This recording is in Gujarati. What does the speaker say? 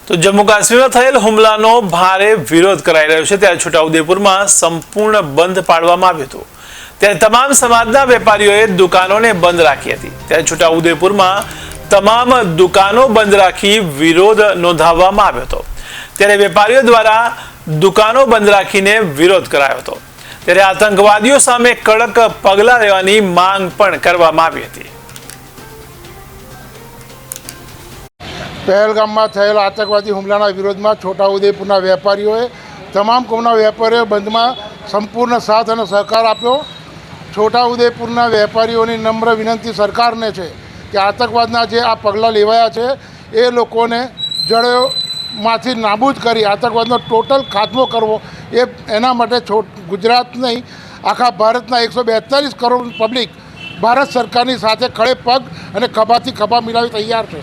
તો જમ્મુ કાશ્મીરમાં થયેલ હુમલાનો ભારે વિરોધ કરાઈ રહ્યો છે ત્યારે છોટાઉદેપુરમાં સંપૂર્ણ બંધ પાડવામાં આવ્યો હતો। ત્યારે તમામ સમાજના વેપારીઓએ દુકાનોને બંધ રાખી હતી। ત્યારે છોટાઉદેપુરમાં તમામ દુકાનો બંધ રાખી વિરોધ નોંધાવવામાં આવ્યો હતો। ત્યારે વેપારીઓ દ્વારા દુકાનો બંધ રાખીને વિરોધ કરાયો હતો। ત્યારે આતંકવાદીઓ સામે કડક પગલાં લેવાની માંગ પણ કરવામાં આવી હતી। પહેલગામમાં થયેલા આતંકવાદી હુમલાના વિરોધમાં છોટાઉદેપુરના વેપારીઓએ તમામ કોમના વેપારીઓ બંધમાં સંપૂર્ણ સાથ અને સહકાર આપ્યો। છોટાઉદેપુરના વેપારીઓની નમ્ર વિનંતી સરકારને છે કે આતંકવાદના જે આ પગલાં લેવાયા છે એ લોકોને જડોમાંથી નાબૂદ કરી આતંકવાદનો ટોટલ ખાત્મો કરવો એના માટે ગુજરાત નહીં આખા ભારતના 142 કરોડ પબ્લિક ભારત સરકારની સાથે ખડે પગ અને ખભાથી ખભા મિલાવી તૈયાર છે।